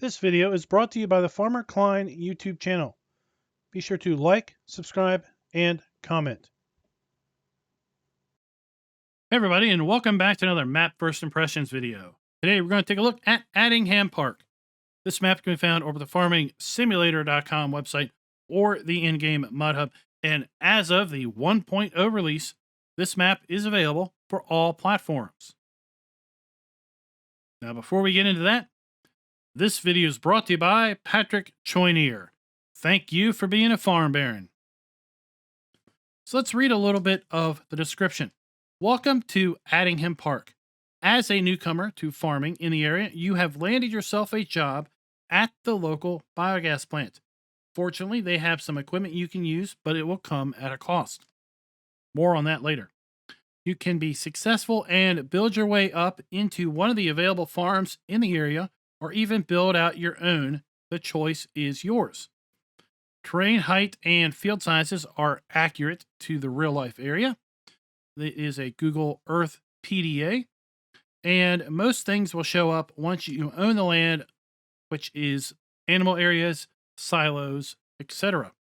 This video is brought to you by the Farmer Klein YouTube channel. Be sure to like, subscribe, and comment. Hey everybody, and welcome back to another Map First Impressions video. Today we're going to take a look at Attingham Park. This map can be found over the farmingsimulator.com website or the in-game mod hub, and as of the 1.0 release, this map is available for all platforms. Now before we get into that, this video is brought to you by Patrick Choinier. Thank you for being a farm baron. So let's read a little bit of the description. Welcome to Attingham Park. As a newcomer to farming in the area, you have landed yourself a job at the local biogas plant. Fortunately, they have some equipment you can use, but it will come at a cost. More on that later. You can be successful and build your way up into one of the available farms in the area, or even build out your own. The choice is yours. Terrain height and field sizes are accurate to the real-life area. It is a Google Earth PDA, and most things will show up once you own the land, which is animal areas, silos, etc.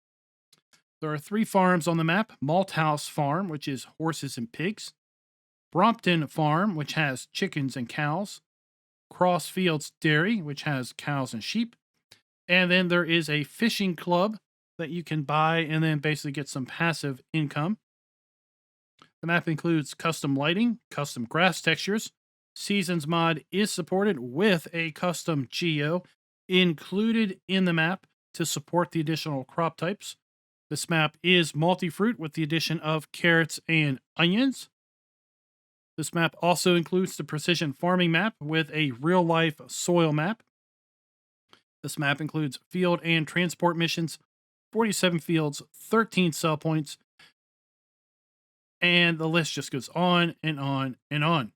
There are 3 farms on the map: Malt House Farm, which is horses and pigs; Brompton Farm, which has chickens and cows; Crossfields Dairy, which has cows and sheep; and then there is a fishing club that you can buy and then basically get some passive income. The map includes custom lighting, custom grass textures. Seasons mod is supported with a custom geo included in the map to support the additional crop types. This map is multi-fruit with the addition of carrots and onions. This map also includes the precision farming map with a real-life soil map. This map includes field and transport missions, 47 fields, 13 sell points, and the list just goes on and on and on.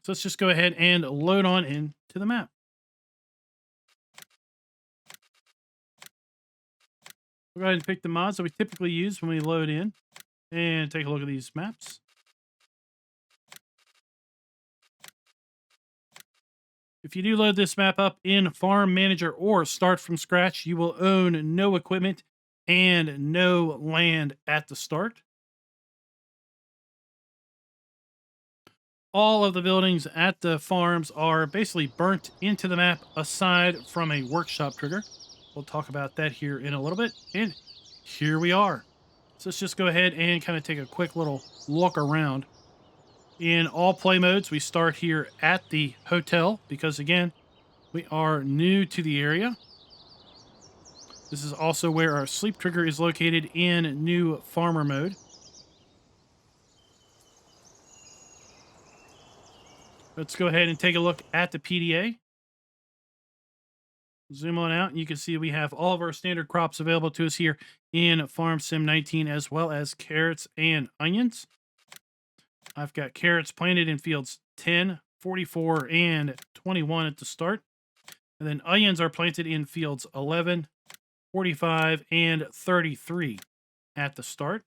So let's just go ahead and load on into the map. We'll go ahead and pick the mods that we typically use when we load in and take a look at these maps. If you do load this map up in Farm Manager or start from scratch, you will own no equipment and no land at the start. All of the buildings at the farms are basically burnt into the map aside from a workshop trigger. We'll talk about that here in a little bit. And here we are. So let's just go ahead and kind of take a quick little look around. In all play modes, we start here at the hotel because, again, we are new to the area. This is also where our sleep trigger is located in new farmer mode. Let's go ahead and take a look at the PDA. Zoom on out, and you can see we have all of our standard crops available to us here in Farm Sim 19, as well as carrots and onions. I've got carrots planted in fields 10, 44, and 21 at the start. And then onions are planted in fields 11, 45, and 33 at the start.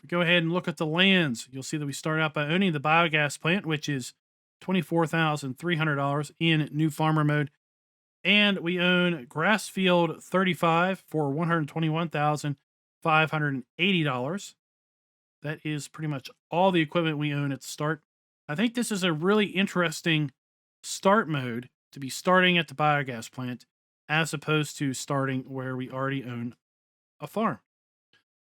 Go ahead and look at the lands. You'll see that we start out by owning the biogas plant, which is $24,300 in new farmer mode. And we own grass field 35 for $121,580. That is pretty much all the equipment we own at the start. I think this is a really interesting start mode to be starting at the biogas plant as opposed to starting where we already own a farm.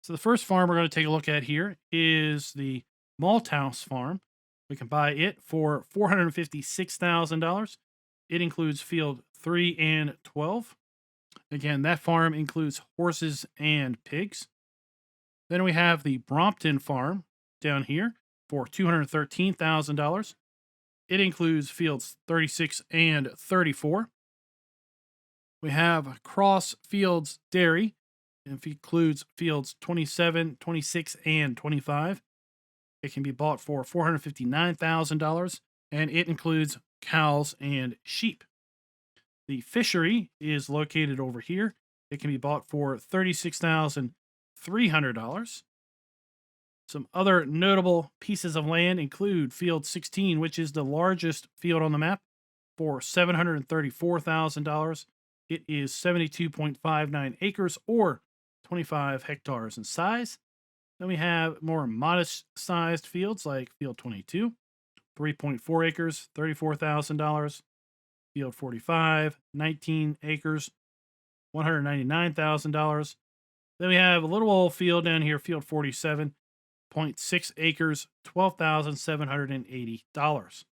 So the first farm we're going to take a look at here is the Malthouse Farm. We can buy it for $456,000. It includes field 3 and 12. Again, that farm includes horses and pigs. Then we have the Brompton Farm down here for $213,000. It includes fields 36 and 34. We have Crossfields Dairy. It includes fields 27, 26, and 25. It can be bought for $459,000, and it includes cows and sheep. The fishery is located over here. It can be bought for $36,300. Some other notable pieces of land include field 16, which is the largest field on the map, for $734,000. It is 72.59 acres or 25 hectares in size. Then we have more modest sized fields like Field 22, 3.4 acres, $34,000. Field 45, 19 acres, $199,000. Then we have a little old field down here, Field 47, 0.6 acres, $12,780.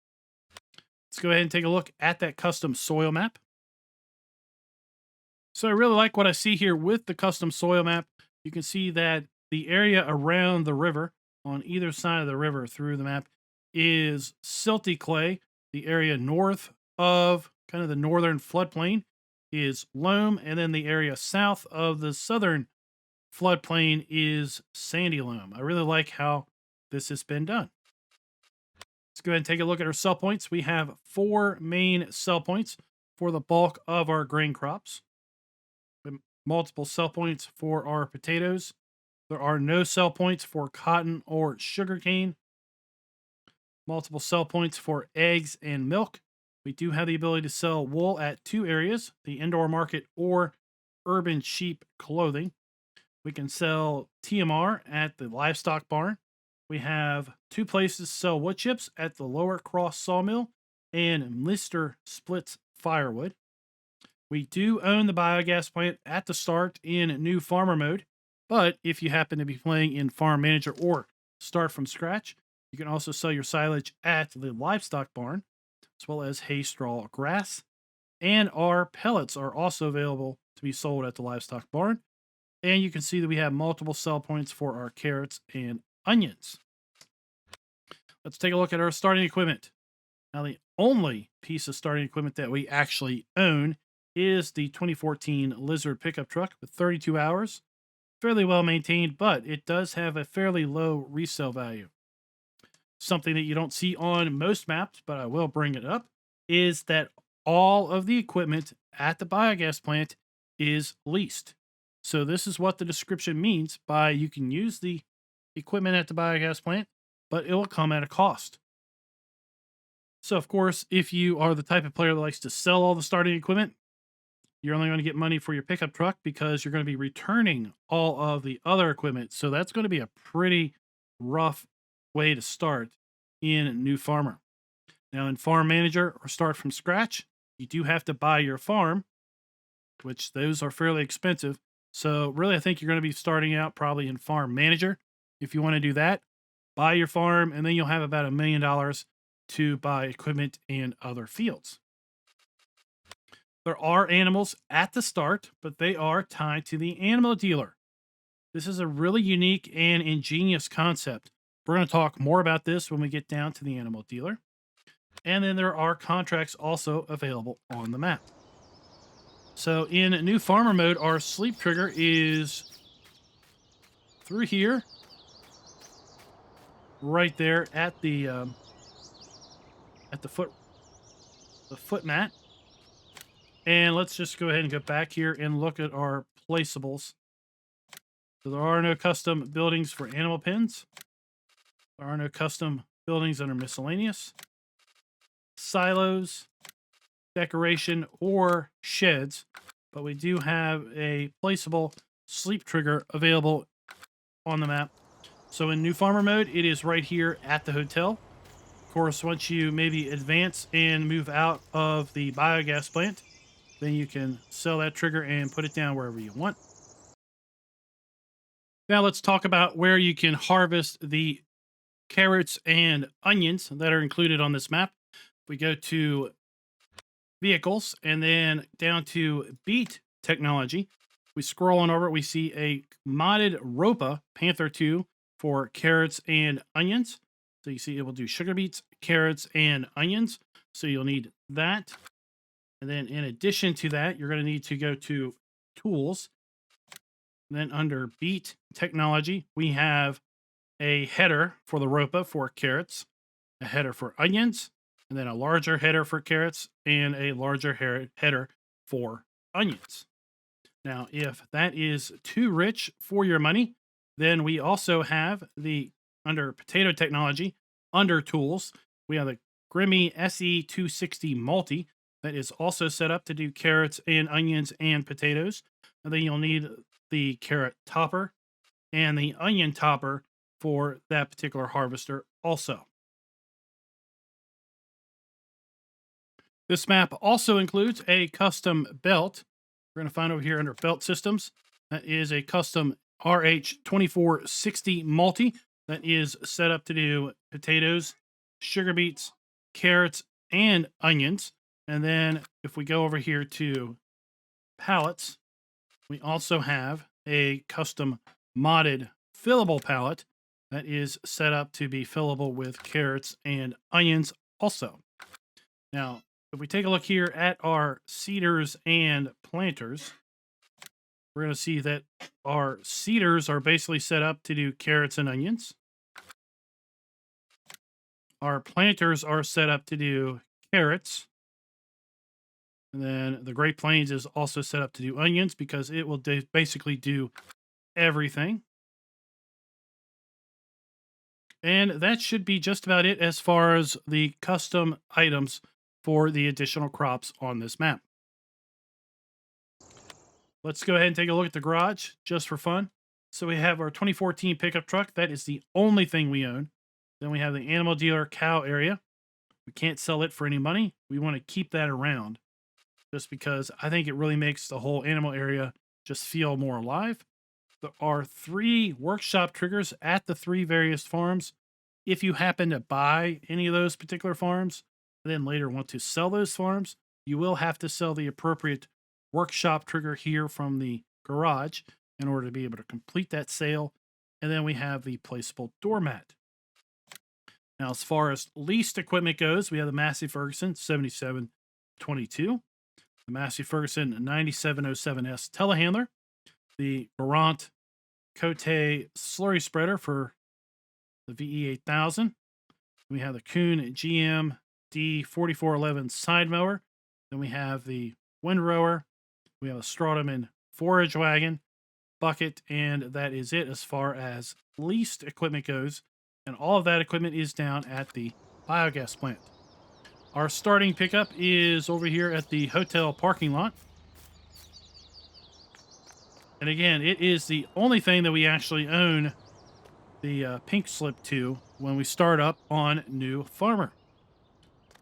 Let's go ahead and take a look at that custom soil map. So I really like what I see here with the custom soil map. You can see that the area around the river, on either side of the river through the map, is silty clay. The area north of kind of the northern floodplain is loam, and then the area south of the southern floodplain is sandy loam. I really like how this has been done. Let's go ahead and take a look at our sell points. We have 4 main sell points for the bulk of our grain crops. Multiple sell points for our potatoes. There are no sell points for cotton or sugarcane. Multiple sell points for eggs and milk. We do have the ability to sell wool at 2 areas, the indoor market or urban sheep clothing. We can sell TMR at the livestock barn. We have 2 places to sell wood chips at the Lower Cross Sawmill and Mr. Splits Firewood. We do own the biogas plant at the start in new farmer mode, but if you happen to be playing in Farm Manager or start from scratch, you can also sell your silage at the livestock barn, as well as hay, straw, grass. And our pellets are also available to be sold at the livestock barn. And you can see that we have multiple sell points for our carrots and onions. Let's take a look at our starting equipment. Now, the only piece of starting equipment that we actually own is the 2014 Lizard pickup truck with 32 hours. Fairly well maintained, but it does have a fairly low resale value. Something that you don't see on most maps, but I will bring it up, is that all of the equipment at the biogas plant is leased. So this is what the description means by you can use the equipment at the biogas plant, but it will come at a cost. So of course, if you are the type of player that likes to sell all the starting equipment, you're only going to get money for your pickup truck because you're going to be returning all of the other equipment. So that's going to be a pretty rough way to start in New Farmer. Now in Farm Manager or Start from Scratch, you do have to buy your farm, which those are fairly expensive. So really, I think you're going to be starting out probably in Farm Manager. If you want to do that, buy your farm, and then you'll have about $1 million to buy equipment and other fields. There are animals at the start, but they are tied to the animal dealer. This is a really unique and ingenious concept. We're going to talk more about this when we get down to the animal dealer. And then there are contracts also available on the map. So in New Farmer mode, our sleep trigger is through here, right there at the foot mat. And let's just go ahead and go back here and look at our placeables. So there are no custom buildings for animal pens. There are no custom buildings under miscellaneous, silos, decoration, or sheds. But we do have a placeable sleep trigger available on the map. So in New Farmer mode, it is right here at the hotel. Of course, once you maybe advance and move out of the biogas plant, then you can sell that trigger and put it down wherever you want. Now let's talk about where you can harvest the carrots and onions that are included on this map. We go to vehicles and then down to beat technology. We scroll on over, we see a modded Ropa Panther 2 for carrots and onions. So you see it will do sugar beets, carrots, and onions. So you'll need that. And then in addition to that, you're going to need to go to tools. And then under beat technology, we have a header for the Ropa for carrots, a header for onions, and then a larger header for carrots and a larger header for onions. Now, if that is too rich for your money, then we also have under potato technology, under tools, we have the Grimmy SE260 Multi. that is also set up to do carrots and onions and potatoes. And then you'll need the carrot topper and the onion topper for that particular harvester also. This map also includes a custom belt. We're going to find over here under belt systems. That is a custom RH2460 multi that is set up to do potatoes, sugar beets, carrots, and onions. And then if we go over here to pallets, we also have a custom modded fillable pallet that is set up to be fillable with carrots and onions also. Now, if we take a look here at our seeders and planters, we're going to see that our seeders are basically set up to do carrots and onions. Our planters are set up to do carrots. And then the Great Plains is also set up to do onions because it will basically do everything. And that should be just about it as far as the custom items for the additional crops on this map. Let's go ahead and take a look at the garage just for fun. So we have our 2014 pickup truck. That is the only thing we own. Then we have the animal dealer cow area. We can't sell it for any money. We want to keep that around just because I think it really makes the whole animal area just feel more alive. There are 3 workshop triggers at the 3 various farms. If you happen to buy any of those particular farms, and then later want to sell those farms, you will have to sell the appropriate workshop trigger here from the garage in order to be able to complete that sale. And then we have the placeable doormat. Now, as far as leased equipment goes, we have the Massey Ferguson 7722, the Massey Ferguson 9707S telehandler, the Barant Cote slurry spreader for the VE8000. We have the Kuhn GM D4411 side mower. Then we have the windrower. We have a Strautaman forage wagon, bucket, and that is it as far as leased equipment goes. And all of that equipment is down at the biogas plant. Our starting pickup is over here at the hotel parking lot. And again, it is the only thing that we actually own the pink slip to when we start up on New Farmer.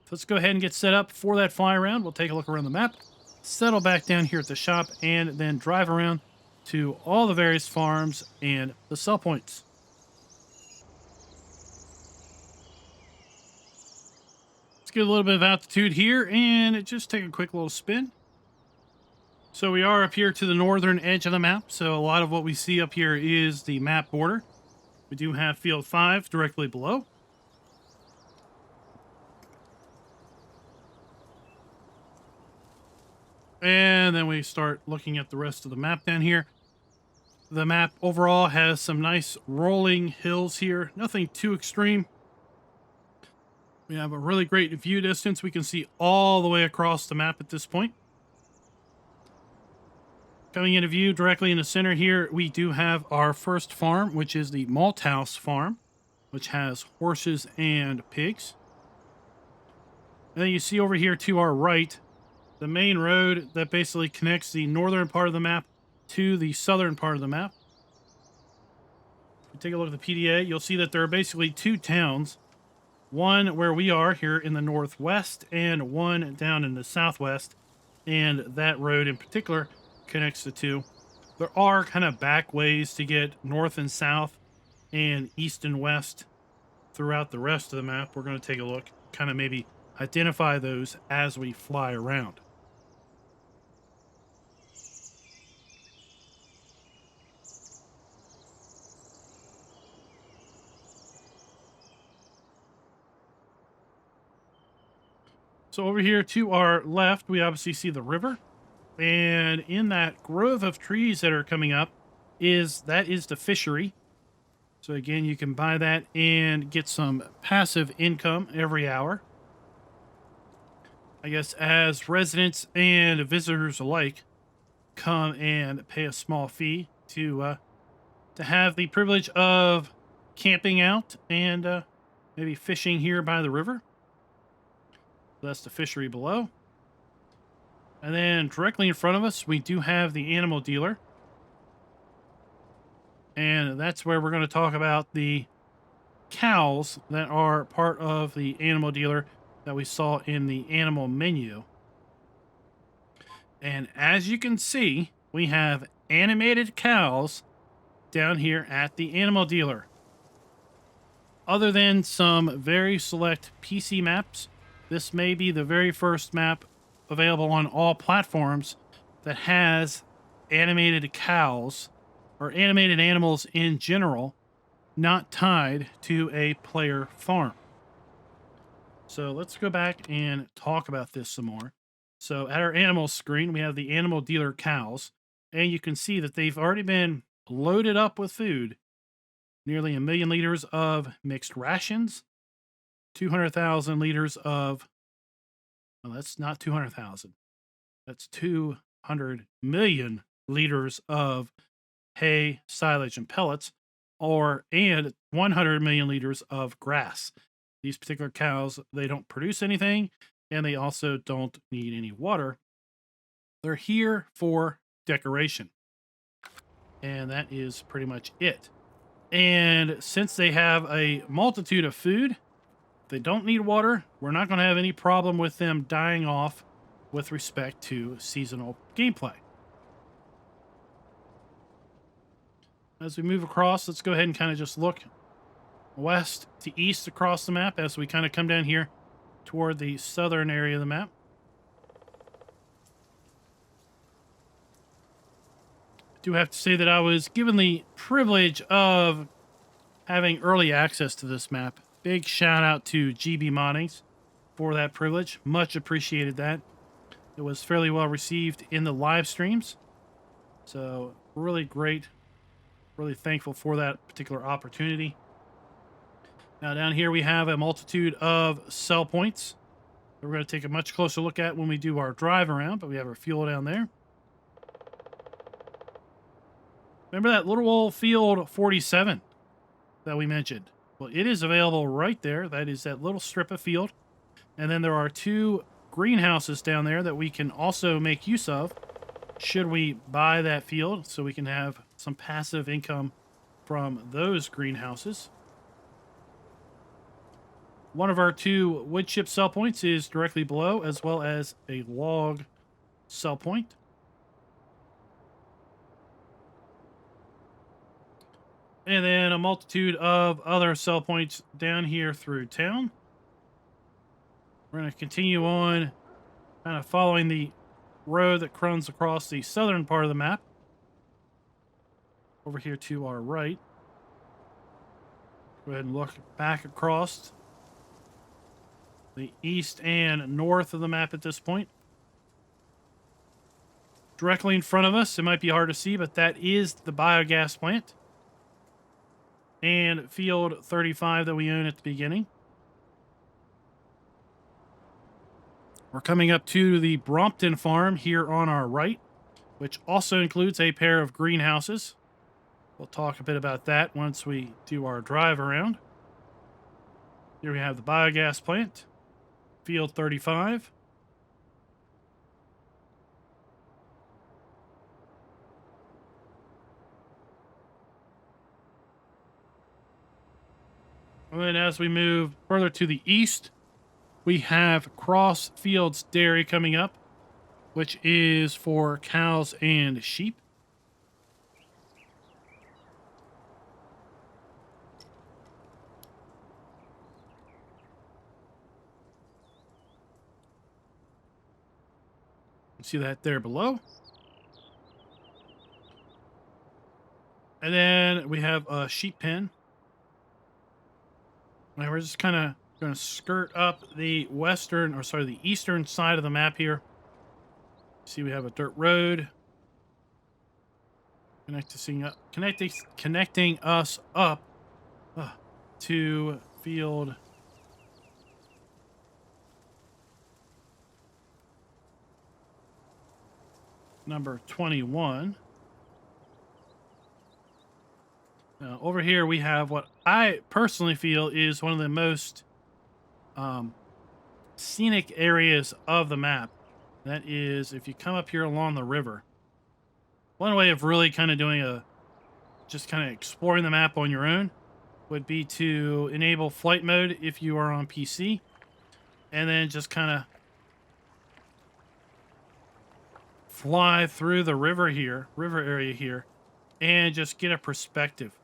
So let's go ahead and get set up for that fly around. We'll take a look around the map, settle back down here at the shop, and then drive around to all the various farms and the sell points. Let's get a little bit of altitude here and just take a quick little spin. So we are up here to the northern edge of the map. So a lot of what we see up here is the map border. We do have field 5 directly below. And then we start looking at the rest of the map down here. The map overall has some nice rolling hills here. Nothing too extreme. We have a really great view distance. We can see all the way across the map at this point. Coming into view directly in the center here, we do have our first farm, which is the Malt House Farm, which has horses and pigs. And then you see over here to our right, the main road that basically connects the northern part of the map to the southern part of the map. If you take a look at the PDA, you'll see that there are basically 2 towns. One where we are here in the northwest and one down in the southwest. And that road in particular connects the 2. There are kind of back ways to get north and south and east and west throughout the rest of the map. We're going to take a look, kind of maybe identify those as we fly around. So over here to our left, we obviously see the river. And in that grove of trees that are coming up that is the fishery. So again, you can buy that and get some passive income every hour. I guess as residents and visitors alike come and pay a small fee to have the privilege of camping out and maybe fishing here by the river. That's the fishery below. And then directly in front of us, we do have the animal dealer. And that's where we're going to talk about the cows that are part of the animal dealer that we saw in the animal menu. And as you can see, we have animated cows down here at the animal dealer. Other than some very select PC maps, this may be the very first map available on all platforms that has animated cows or animated animals in general, not tied to a player farm. So let's go back and talk about this some more. So at our animal screen, we have the animal dealer cows, and you can see that they've already been loaded up with food. Nearly 1 million liters of mixed rations, 200,000 liters of, well, that's not 200,000. That's 200 million liters of hay, silage, and pellets, and 100 million liters of grass. These particular cows, they don't produce anything, and they also don't need any water. They're here for decoration. And that is pretty much it. And since they have a multitude of food, they don't need water, we're not going to have any problem with them dying off with respect to seasonal gameplay. As we move across, let's go ahead and kind of just look west to east across the map as we kind of come down here toward the southern area of the map. I do have to say that I was given the privilege of having early access to this map. Big shout out to GB Moddings for that privilege. Much appreciated that. It was fairly well received in the live streams. So really great. Really thankful for that particular opportunity. Now down here we have a multitude of sell points that we're going to take a much closer look at when we do our drive around, but we have our fuel down there. Remember that little old field 47 that we mentioned? Well, it is available right there. That is that little strip of field. And then there are 2 greenhouses down there that we can also make use of should we buy that field, so we can have some passive income from those greenhouses. One of our 2 wood chip sell points is directly below, as well as a log sell point. And then a multitude of other sell points down here through town. We're going to continue on kind of following the road that runs across the southern part of the map. Over here to our right. Go ahead and look back across the east and north of the map at this point. Directly in front of us, it might be hard to see, but that is the biogas plant. And field 35 that we own at the beginning. We're coming up to the Brompton farm here on our right, which also includes a pair of greenhouses. We'll talk a bit about that once we do our drive around. Here we have the biogas plant, field 35. And then as we move further to the east, we have Crossfields Dairy coming up, which is for cows and sheep. You see that there below. And then we have a sheep pen. And we're just kind of going to skirt up the the eastern side of the map here. See, we have a dirt road connecting us up to field number 21. Now, over here we have what I personally feel is one of the most scenic areas of the map. That is if you come up here along the river. One way of really kind of doing just kind of exploring the map on your own would be to enable flight mode if you are on PC, and then just kind of fly through the river area here, and just get a perspective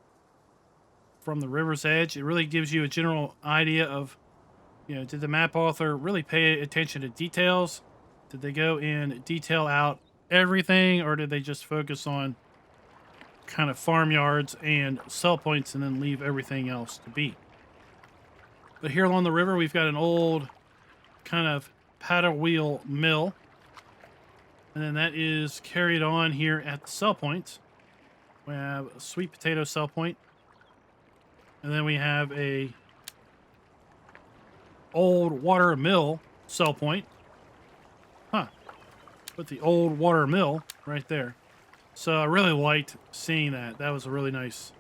from the river's edge. It really gives you a general idea of, did the map author really pay attention to details? Did they go in detail out everything, or did they just focus on kind of farmyards and sell points and then leave everything else to be? But here along the river, we've got an old kind of paddle wheel mill. And then that is carried on here at the sell points. We have a sweet potato sell point. And then we have a old water mill sell point. Put the old water mill right there. So I really liked seeing that. That was a really nice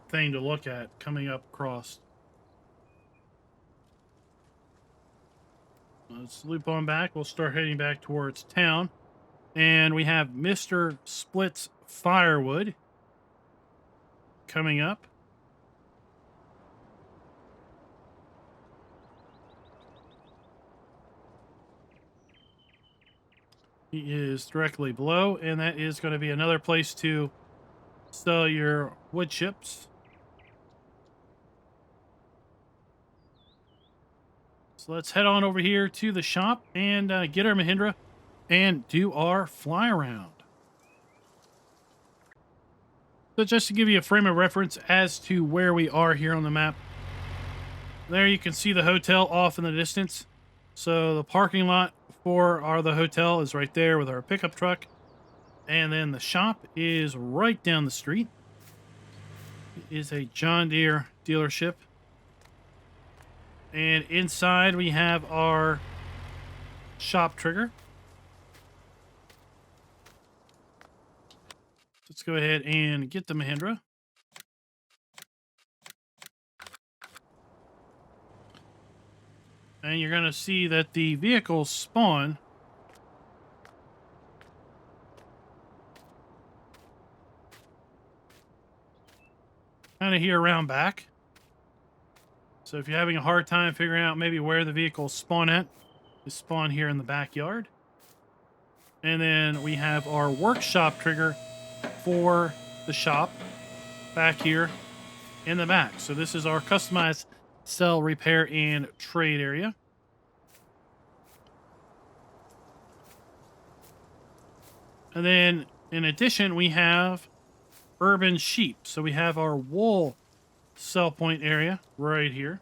thing to look at coming up across. Let's loop on back. We'll start heading back towards town. And we have Mr. Split's Firewood coming up. He is directly below, and that is going to be another place to sell your wood chips. So let's head on over here to the shop and get our Mahindra and do our fly around. So just to give you a frame of reference as to where we are here on the map, there you can see the hotel off in the distance. So the parking lot for the hotel is right there with our pickup truck. And then the shop is right down the street. It is a John Deere dealership. And inside we have our shop trigger. Let's go ahead and get the Mahindra. And you're going to see that the vehicles spawn kind of here around back. So if you're having a hard time figuring out maybe where the vehicles spawn at, they spawn here in the backyard. And then we have our workshop trigger for the shop back here in the back. So this is our customized sell, repair, and trade area. And then in addition, we have urban sheep. So we have our wool sell point area right here.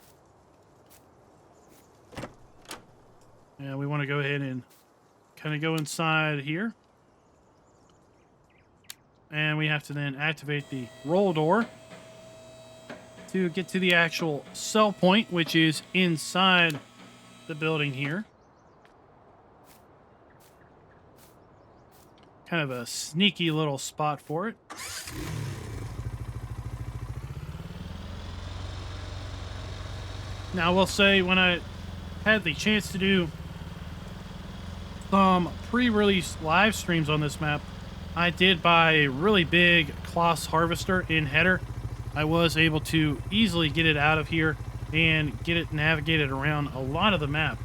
And we want to go ahead and kind of go inside here. And we have to then activate the roll door to get to the actual sell point, which is inside the building here. Kind of a sneaky little spot for it. Now, I will say, when I had the chance to do some pre-release live streams on this map, I did buy a really big Kloss harvester in header. I was able to easily get it out of here and get it navigated around a lot of the map.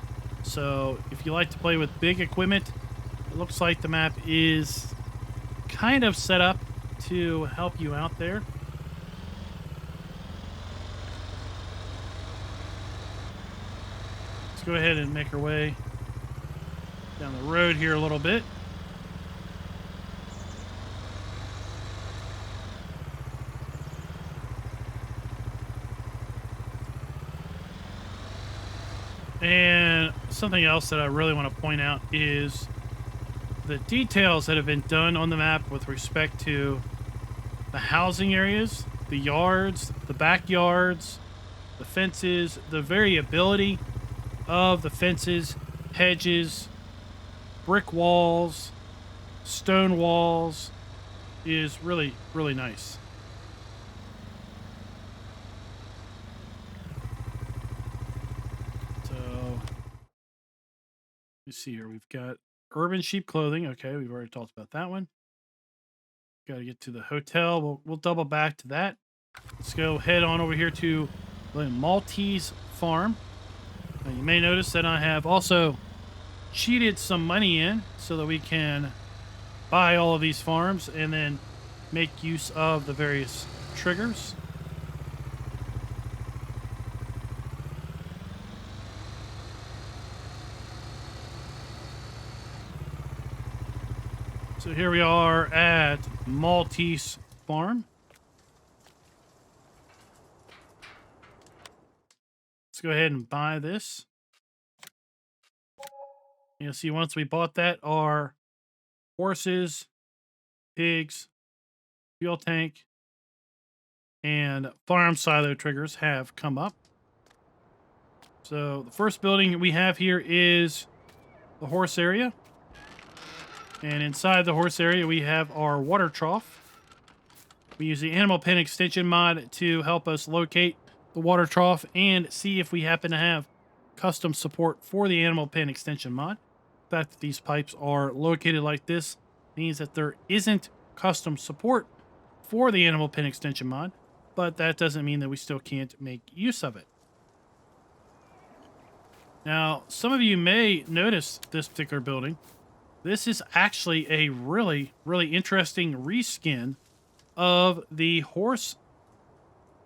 So if you like to play with big equipment, it looks like the map is kind of set up to help you out there. Let's go ahead and make our way down the road here a little bit. And something else that I really want to point out is the details that have been done on the map with respect to the housing areas, the yards, the backyards, the fences, the variability of the fences, hedges, brick walls, stone walls is really, really nice. Let's see here. We've got urban sheep clothing. Okay, we've already talked about that one. Got to get to the hotel. We'll double back to that. Let's go head on over here to the Maltese Farm. Now, you may notice that I have also cheated some money in so that we can buy all of these farms and then make use of the various triggers. So here we are at Maltese Farm. Let's go ahead and buy this. You'll see once we bought that, our horses, pigs, fuel tank, and farm silo triggers have come up. So the first building we have here is the horse area. And inside the horse area, we have our water trough. We use the animal pen extension mod to help us locate the water trough and see if we happen to have custom support for the animal pen extension mod. The fact that these pipes are located like this means that there isn't custom support for the animal pen extension mod, but that doesn't mean that we still can't make use of it. Now, some of you may notice this particular building. This is actually a really, really interesting reskin of the horse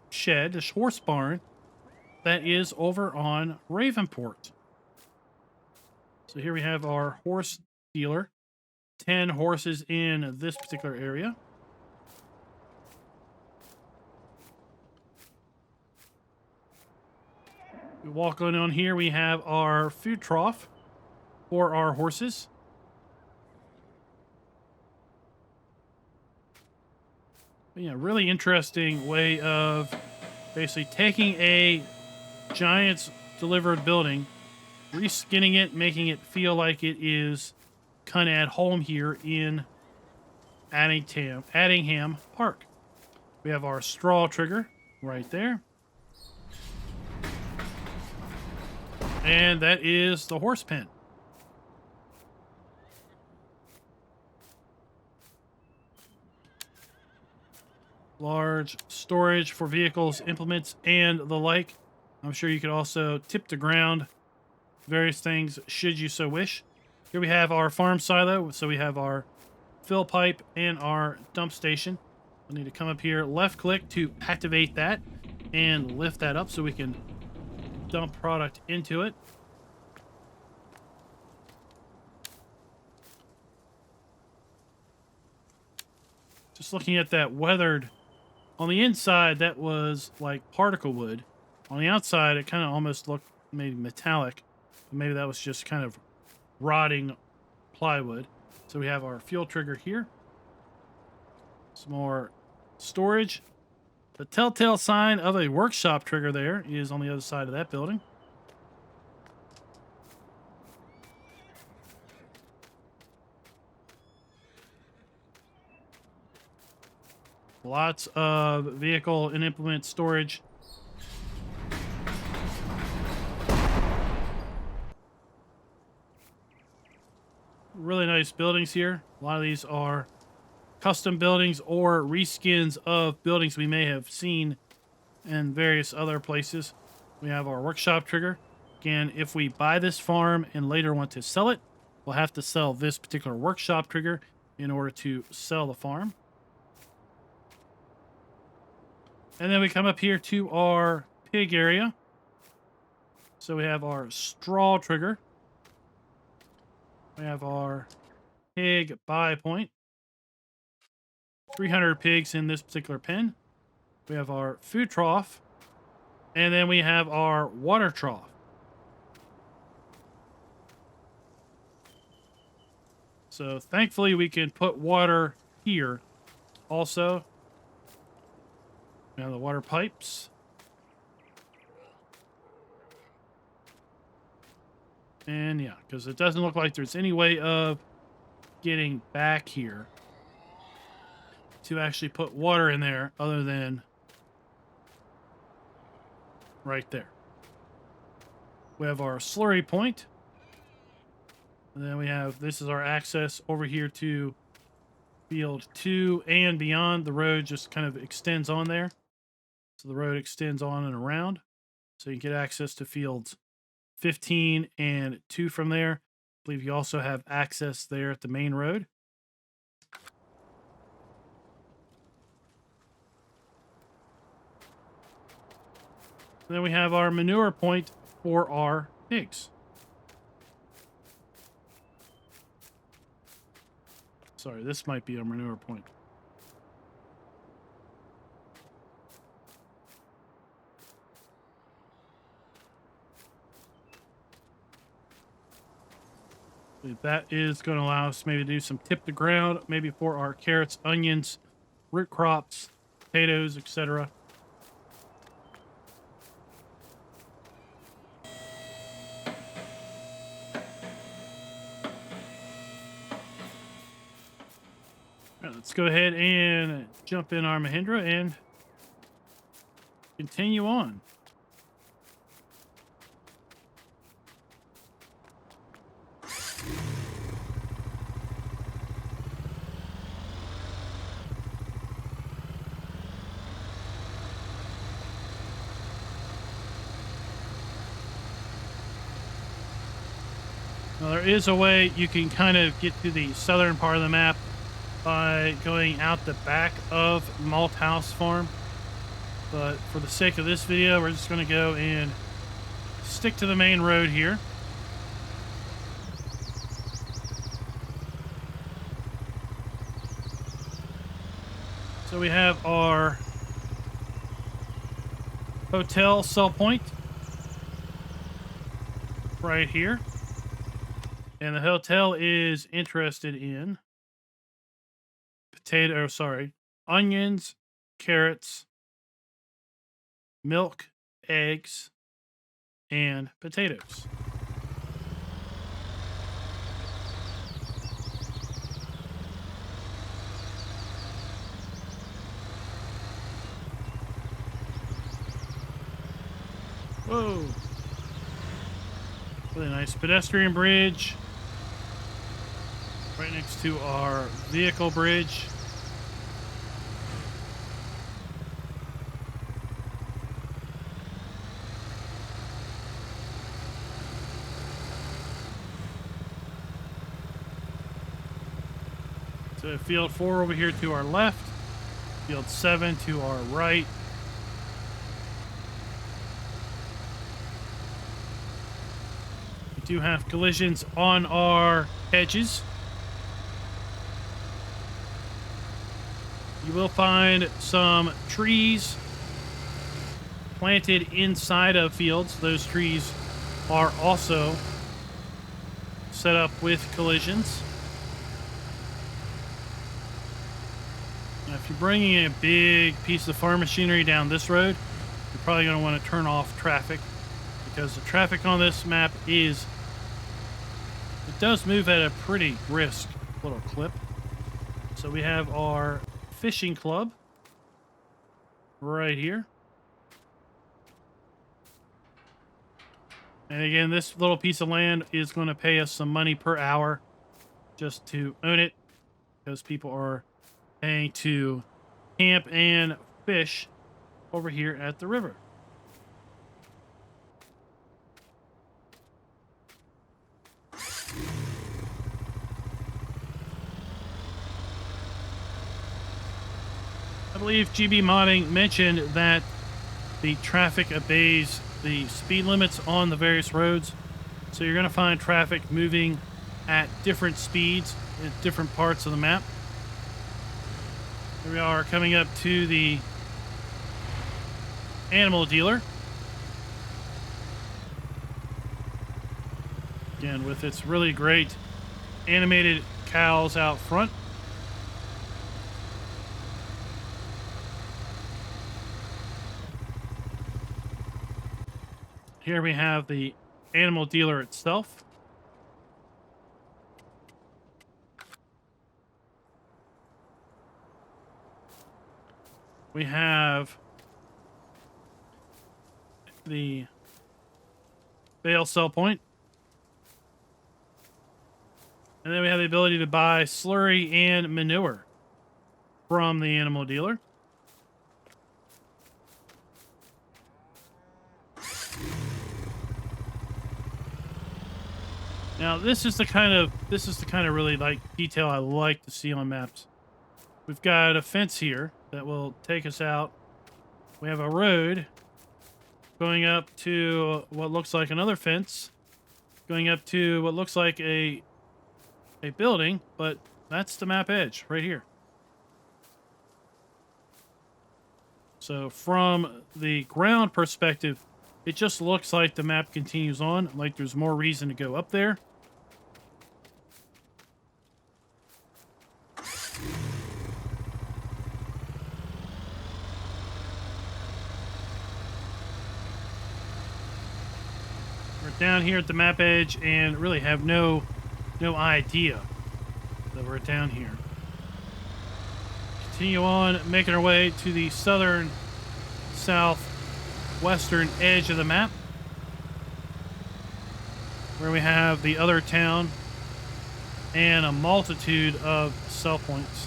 shed, this horse barn that is over on Ravenport. So here we have our horse dealer, 10 horses in this particular area. We walk on here, we have our food trough for our horses. Yeah, really interesting way of basically taking a Giants delivered building, reskinning it, making it feel like it is kind of at home here in Attingham Park. We have our straw trigger right there. And that is the horse pen. Large storage for vehicles, implements, and the like. I'm sure you could also tip the ground various things should you so wish. Here we have our farm silo. So we have our fill pipe and our dump station. I need to come up here, left click to activate that and lift that up so we can dump product into it. Just looking at that weathered, on the inside that was like particle wood. On the outside it kind of almost looked maybe metallic. Maybe that was just kind of rotting plywood. So we have our fuel trigger here. Some more storage. The telltale sign of a workshop trigger there is on the other side of that building. Lots of vehicle and implement storage. Really nice buildings here. A lot of these are custom buildings or reskins of buildings we may have seen in various other places. We have our workshop trigger. Again, if we buy this farm and later want to sell it, we'll have to sell this particular workshop trigger in order to sell the farm. And then we come up here to our pig area. So we have our straw trigger. We have our pig buy point. 300 pigs in this particular pen. We have our food trough. And then we have our water trough. So thankfully we can put water here also. We have the water pipes. And yeah, because it doesn't look like there's any way of getting back here to actually put water in there other than right there. We have our slurry point. And then we have, this is our access over here to field 2 and beyond. The road just kind of extends on there. So the road extends on and around. So you get access to fields 15 and 2 from there. I believe you also have access there at the main road. And then we have our manure point for our pigs. Sorry, this might be a manure point. That is going to allow us maybe to do some tip the ground, maybe for our carrots, onions, root crops, potatoes, etc. Right, let's go ahead and jump in our Mahindra and continue on. Now, there is a way you can kind of get to the southern part of the map by going out the back of Malt House Farm. But for the sake of this video, we're just going to go and stick to the main road here. So we have our hotel sell point right here. And the hotel is interested in onions, carrots, milk, eggs, and potatoes. Whoa. Really nice pedestrian bridge. Right next to our vehicle bridge. So field 4 over here to our left. Field 7 to our right. We do have collisions on our hedges. You will find some trees planted inside of fields. Those trees are also set up with collisions. Now, if you're bringing a big piece of farm machinery down this road, you're probably going to want to turn off traffic, because the traffic on this map it does move at a pretty brisk little clip. So we have our fishing club right here. And again, this little piece of land is going to pay us some money per hour just to own it, because people are paying to camp and fish over here at the river. I believe GB Modding mentioned that the traffic obeys the speed limits on the various roads. So you're going to find traffic moving at different speeds at different parts of the map. Here we are coming up to the animal dealer. Again, with its really great animated cows out front. Here we have the animal dealer itself. We have the bale sell point. And then we have the ability to buy slurry and manure from the animal dealer. Now, this is the kind of really like detail I like to see on maps. We've got a fence here that will take us out. We have a road going up to what looks like another fence, going up to what looks like a building, but that's the map edge right here. So from the ground perspective, it just looks like the map continues on, like there's more reason to go up there. We're down here at the map edge and really have no idea that we're down here. Continue on, making our way to the southern, southwestern edge of the map, where we have the other town and a multitude of sell points.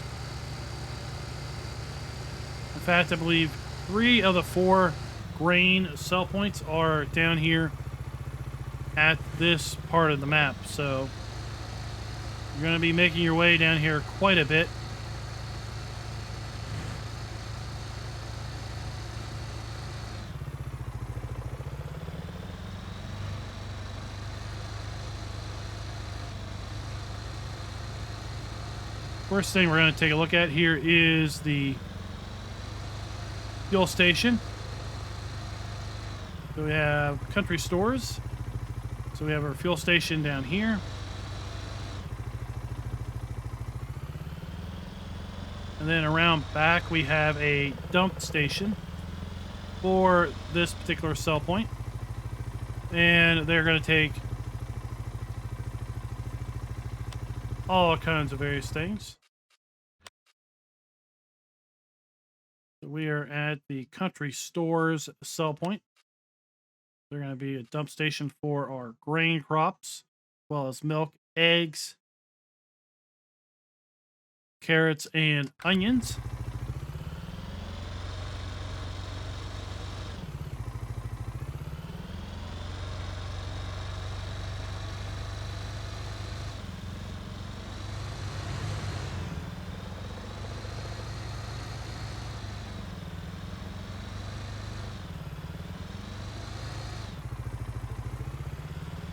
In fact, I believe 3 of the 4 grain sell points are down here at this part of the map, so you're going to be making your way down here quite a bit. First thing we're going to take a look at here is the fuel station. So we have country stores. So we have our fuel station down here. And then around back we have a dump station for this particular sell point. And they're going to take all kinds of various things. So we are at the country stores sell point. They're going to be a dump station for our grain crops, as well as milk, eggs, carrots, and onions.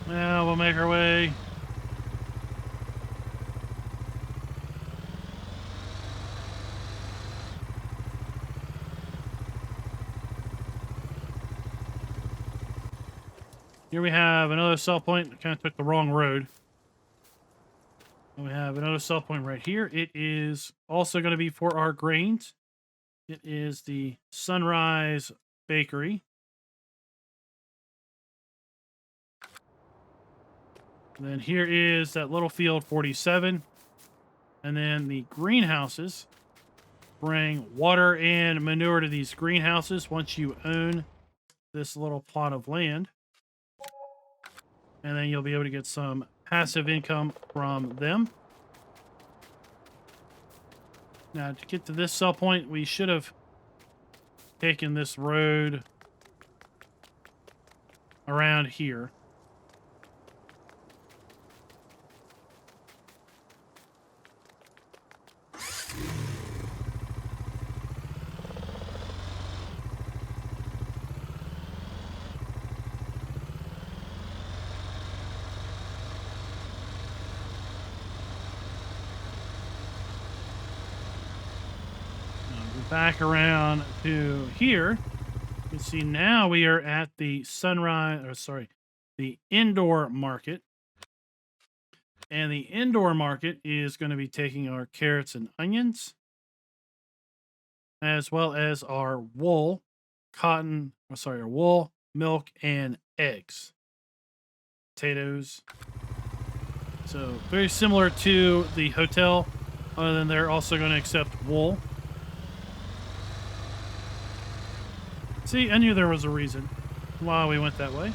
Now we'll make our way here. We have another sell point. I kind of took the wrong road. And we have another sell point right here. It is also going to be for our grains. It is the Sunrise Bakery. And then here is that little field 47. And then the greenhouses bring water and manure to these greenhouses once you own this little plot of land. And then you'll be able to get some passive income from them. Now, to get to this sell point, we should have taken this road around here. Back around to here, you can see now we are at the the indoor market. And the indoor market is going to be taking our carrots and onions, as well as our wool, our wool, milk, and eggs. Potatoes. So very similar to the hotel, other than they're also going to accept wool. See, I knew there was a reason why we went that way.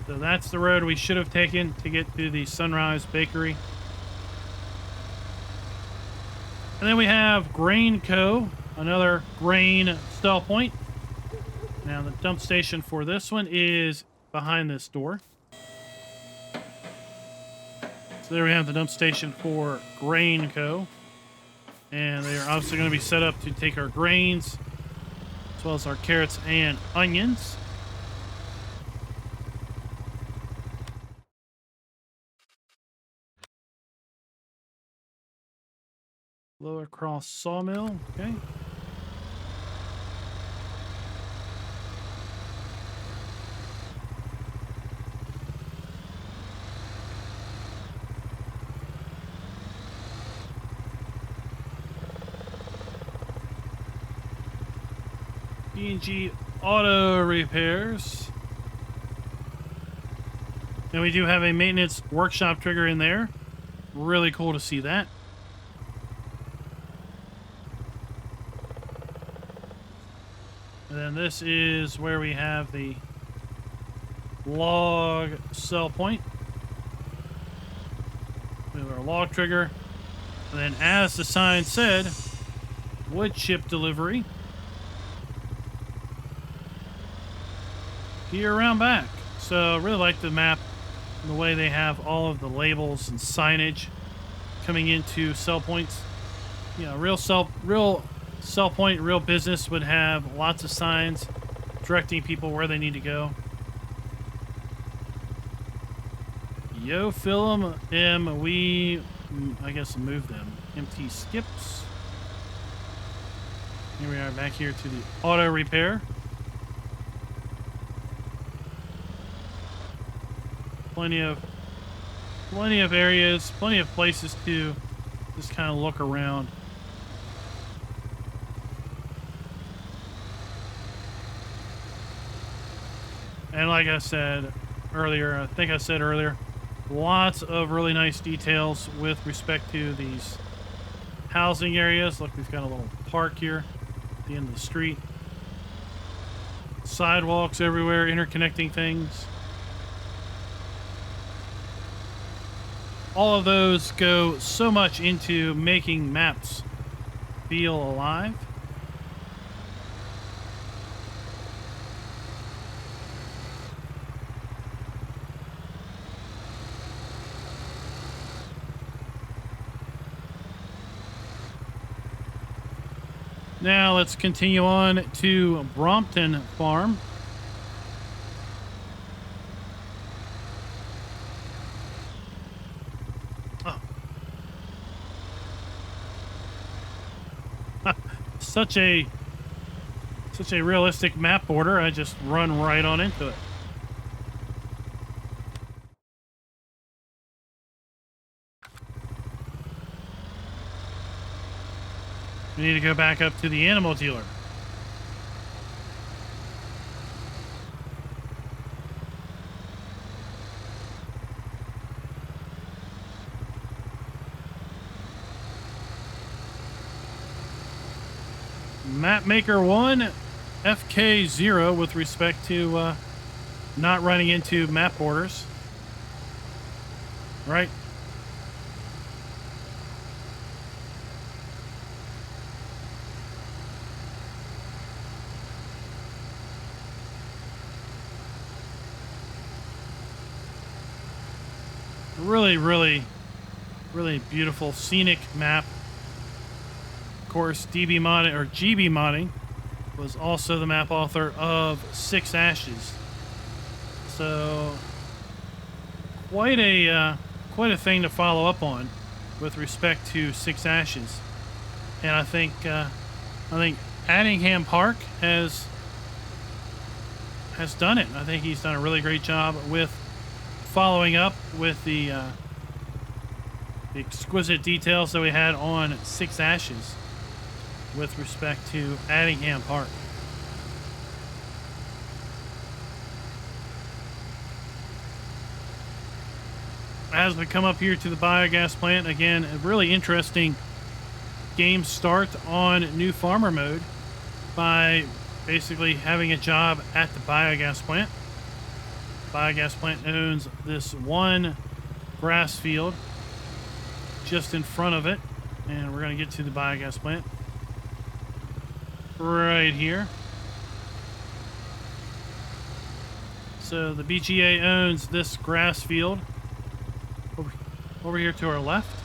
So that's the road we should have taken to get to the Sunrise Bakery. And then we have Grain Co., another grain sell point. Now the dump station for this one is behind this door. So there we have the dump station for Grain Co. And they are obviously going to be set up to take our grains, as well as our carrots and onions. Lower Cross Sawmill, okay. B&G Auto Repairs. And we do have a maintenance workshop trigger in there. Really cool to see that. And then this is where we have the log sell point. We have our log trigger. And then as the sign said, wood chip delivery. Here around back. So I really like the map and the way they have all of the labels and signage coming into sell points. You know, real sell point, real business would have lots of signs directing people where they need to go. Yo, fill them. We, I guess, move them. Empty skips. Here we are back here to the auto repair. Plenty of areas, plenty of places to just kind of look around. And like I said earlier, lots of really nice details with respect to these housing areas. Look, we've got a little park here at the end of the street. Sidewalks everywhere, interconnecting things. All of those go so much into making maps feel alive. Now let's continue on to Brompton Farm. Such a realistic map border. I just run right on into it. We need to go back up to the animal dealer. Mapmaker 1, FK0 with respect to not running into map borders. Right? Really beautiful scenic map. Of course, GB modding or GB modding was also the map author of Six Ashes. So quite a thing to follow up on with respect to Six Ashes. And I think Attingham Park has done it. I think he's done a really great job with following up with the exquisite details that we had on Six Ashes with respect to Attingham Park. As we come up here to the biogas plant, again, a really interesting game start on new farmer mode by basically having a job at the biogas plant. biogas plant owns this one grass field just in front of it. And we're going to get to the biogas plant right here. So the BGA owns this grass field over here to our left.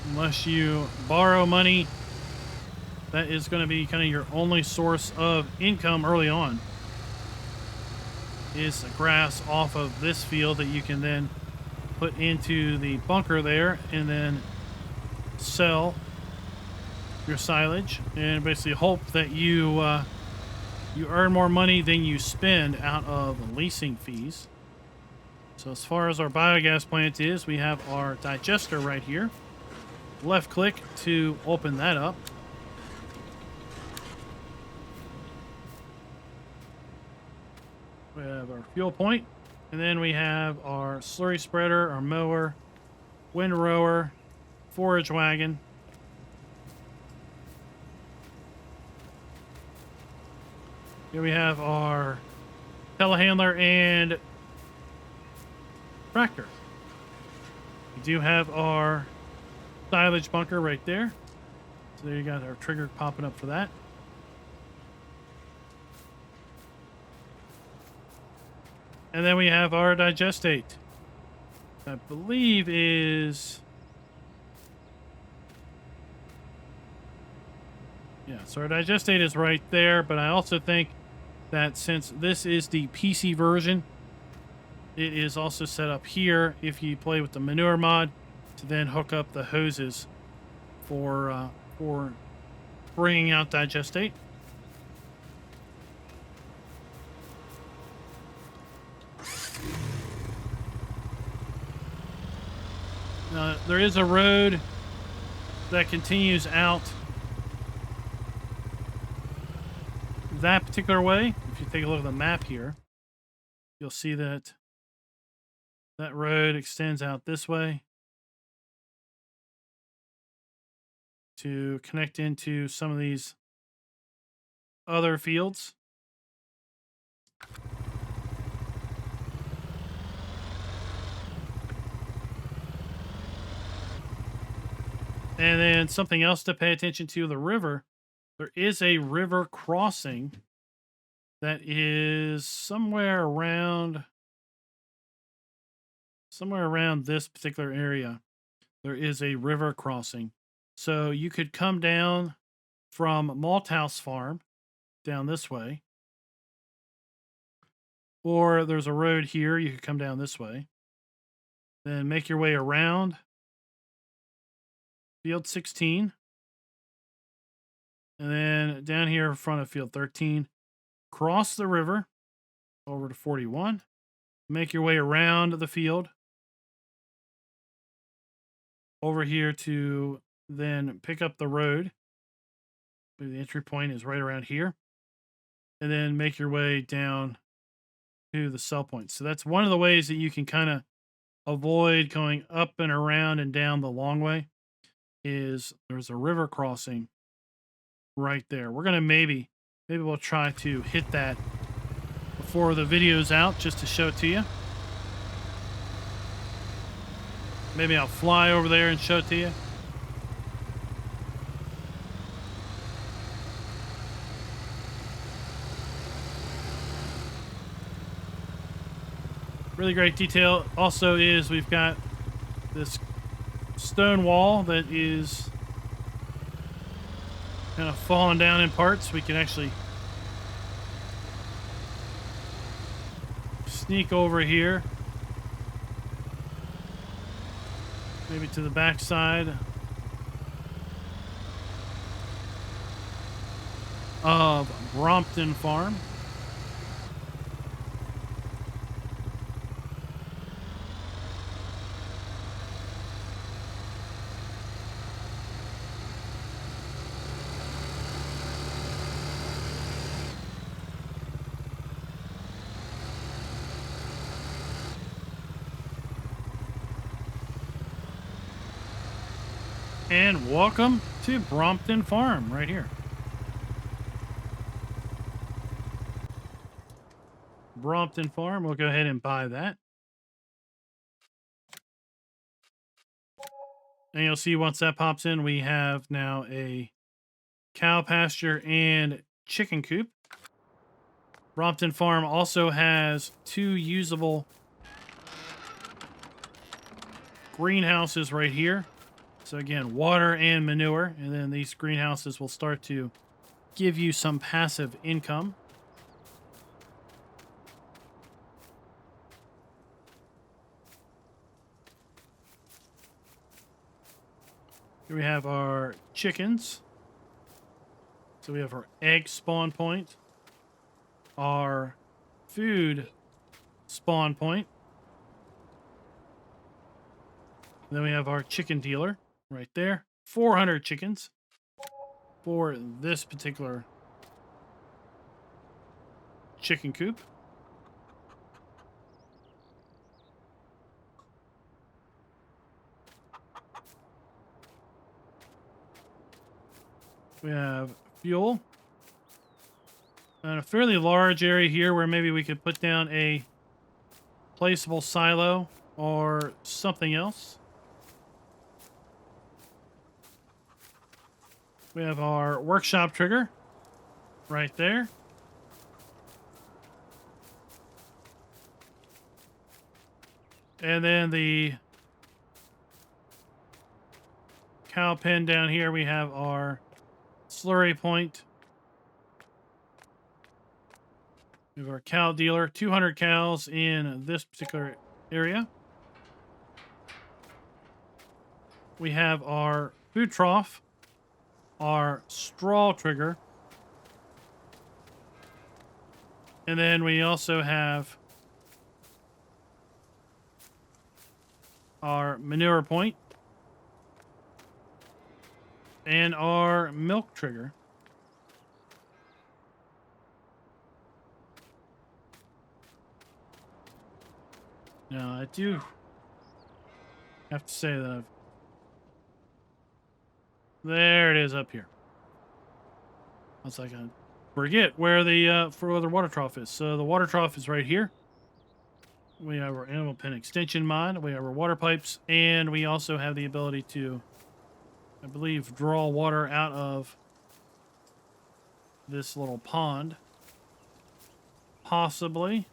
Unless you borrow money, that is going to be kind of your only source of income early on. Is grass off of this field that you can then put into the bunker there and then sell your silage and basically hope that you earn more money than you spend out of leasing fees. So as far as our biogas plant is, we have our digester right here. Left click to open that up. We have our fuel point, and then we have our slurry spreader, our mower, windrower, forage wagon. Here we have our telehandler and tractor. We do have our silage bunker right there. So there you got our trigger popping up for that. And then we have our digestate. I believe is... Yeah, so our digestate is right there, but I also think that since this is the PC version, it is also set up here if you play with the manure mod to then hook up the hoses for bringing out digestate. There is a road that continues out that particular way. If you take a look at the map here, you'll see that that road extends out this way to connect into some of these other fields. And then something else to pay attention to, the river. There is a river crossing that is somewhere around this particular area. There is a river crossing. So you could come down from Malt House Farm down this way. Or there's a road here. You could come down this way. Then make your way around Field 16. And then down here in front of Field 13. Cross the river over to 41. Make your way around the field. Over here to then pick up the road. The entry point is right around here. And then make your way down to the sell points. So that's one of the ways that you can kind of avoid going up and around and down the long way. Is there's a river crossing right there. We're gonna maybe we'll try to hit that before the video's out just to show it to you. Maybe I'll fly over there and show it to you. Really great detail also is we've got this stone wall that is kind of falling down in parts. We can actually sneak over here, maybe to the back side of Brompton Farm. And welcome to Brompton Farm right here. Brompton farm. We'll go ahead and buy that. And you'll see once that pops in, we have now a cow pasture and chicken coop. Brompton farm also has 2 usable greenhouses right here. So again, water and manure. And then these greenhouses will start to give you some passive income. Here we have our chickens. So we have our egg spawn point, our food spawn point. And then we have our chicken dealer right there. 400 chickens for this particular chicken coop. We have fuel. And a fairly large area here where maybe we could put down a placeable silo or something else. We have our workshop trigger right there. And then the cow pen down here, we have our slurry point. We have our cow dealer, 200 cows in this particular area. We have our food trough, our straw trigger, and then we also have our manure point and our milk trigger. Now, I do have to say that there it is up here. I was like, I forget where the water trough is. So the water trough is right here. We have our animal pen extension mod. We have our water pipes, and we also have the ability to, I believe, draw water out of this little pond. Possibly.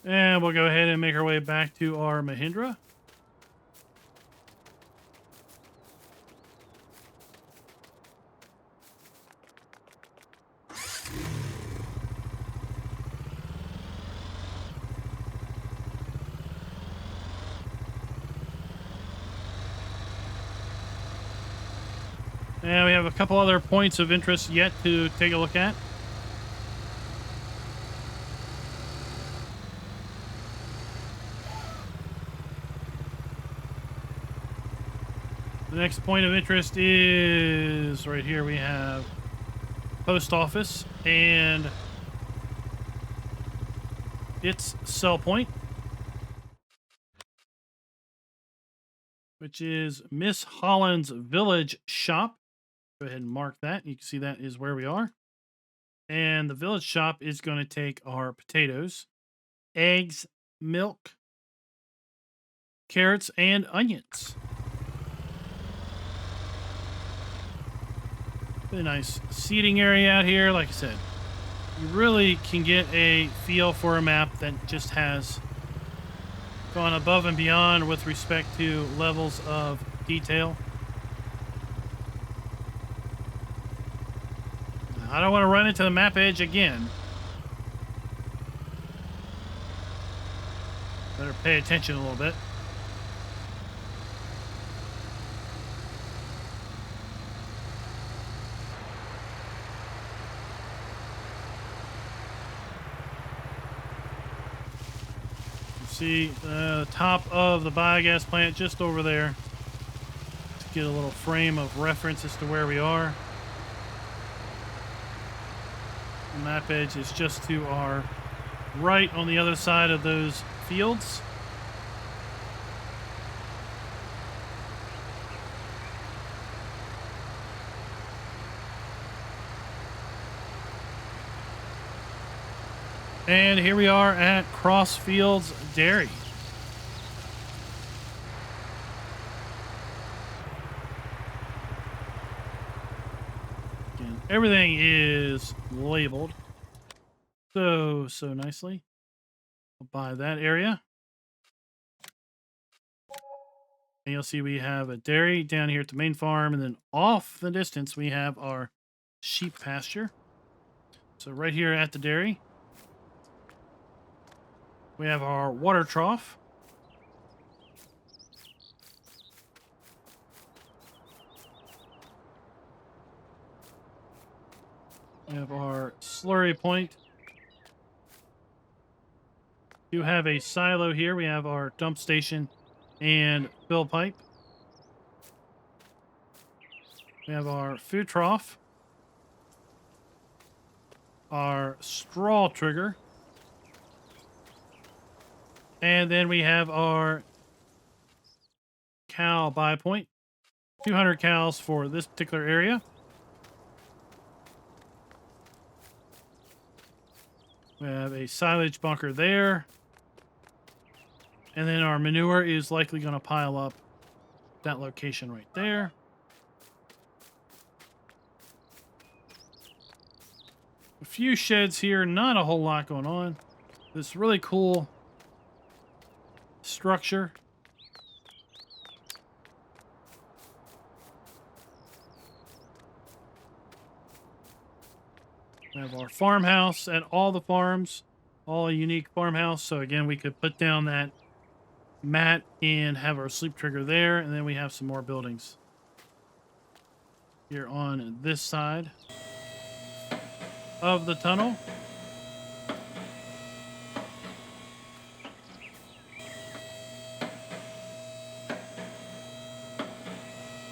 And we'll go ahead and make our way back to our Mahindra. And we have a couple other points of interest yet to take a look at. The next point of interest is right here. We have post office and its sell point, which is Miss Holland's Village Shop. Go ahead and mark that. You can see that is where we are. And the village shop is going to take our potatoes, eggs, milk, carrots, and onions. Really nice seating area out here. Like I said, you really can get a feel for a map that just has gone above and beyond with respect to levels of detail. I don't want to run into the map edge again. Better pay attention a little bit. See the top of the biogas plant just over there to get a little frame of reference as to where we are. The map edge is just to our right on the other side of those fields. And here we are at Crossfields Dairy. Again, everything is labeled so nicely. I'll buy that area. And you'll see we have a dairy down here at the main farm, and then off the distance we have our sheep pasture. So right here at the dairy, we have our water trough. We have our slurry point. We do have a silo here. We have our dump station and fill pipe. We have our food trough. Our straw trigger. And then we have our cow buy point. 200 cows for this particular area. We have a silage bunker there. And then our manure is likely going to pile up that location right there. A few sheds here, not a whole lot going on. This really cool structure. We have our farmhouse at all the farms, all a unique farmhouse. So again, we could put down that mat and have our sleep trigger there, and then we have some more buildings here on this side of the tunnel.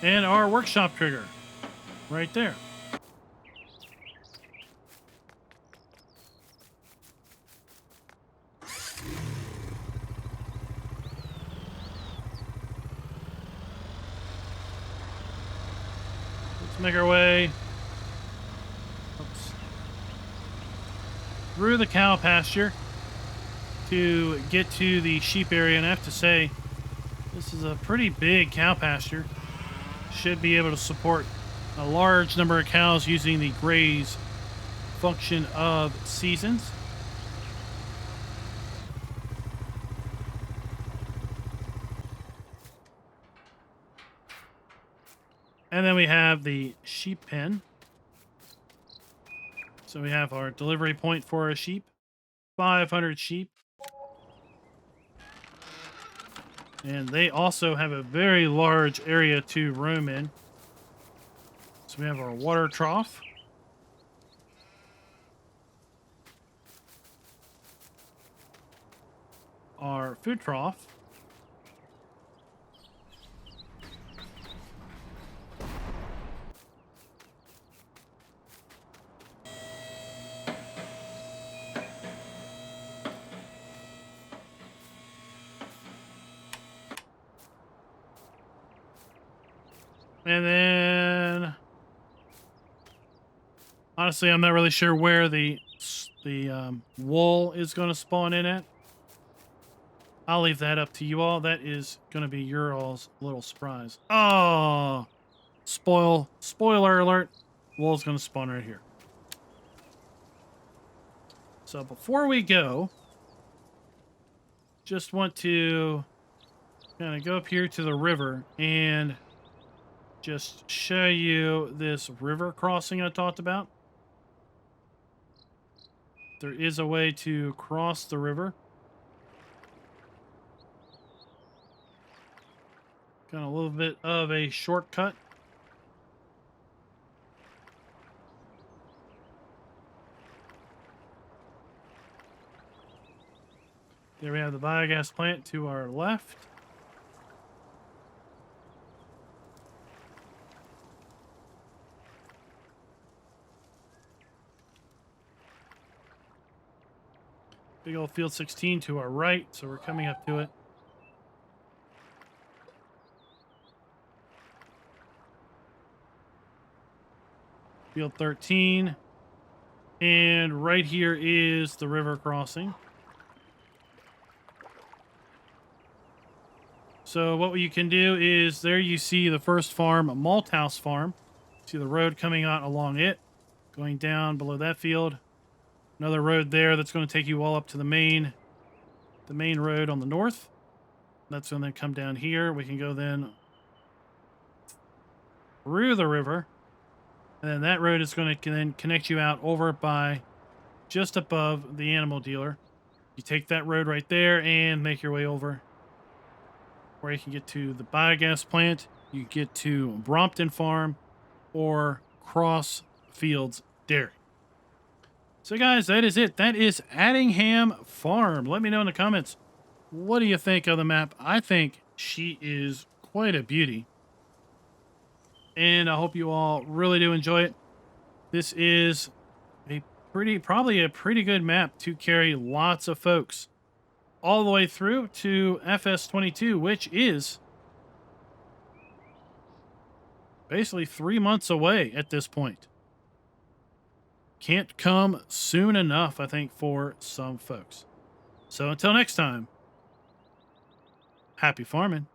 And our workshop trigger right there. Let's make our way through the cow pasture to get to the sheep area. And I have to say, this is a pretty big cow pasture. Should be able to support a large number of cows using the graze function of seasons. And then we have the sheep pen. So we have our delivery point for our sheep. 500 sheep. And they also have a very large area to roam in. So we have our water trough. Our food trough. And then, honestly, I'm not really sure where the wool is going to spawn in at. I'll leave that up to you all. That is going to be your all's little surprise. Oh, spoiler alert. Wool's going to spawn right here. So before we go, just want to kind of go up here to the river and just show you this river crossing I talked about. There is a way to cross the river. Got a little bit of a shortcut. There we have the biogas plant to our left. Big old field 16 to our right, so we're coming up to it. Field 13. And right here is the river crossing. So what you can do is, there you see the first farm, Malt House Farm. See the road coming out along it, going down below that field. Another road there that's going to take you all up to the main road on the north. That's going to come down here. We can go then through the river. And then that road is going to then connect you out over by just above the animal dealer. You take that road right there and make your way over where you can get to the biogas plant. You get to Brompton Farm or Crossfields Dairy. So guys, that is it. That is Attingham Farm. Let me know in the comments, what do you think of the map? I think she is quite a beauty. And I hope you all really do enjoy it. This is probably a pretty good map to carry lots of folks all the way through to FS22, which is basically 3 months away at this point. Can't come soon enough, I think, for some folks. So until next time, happy farming.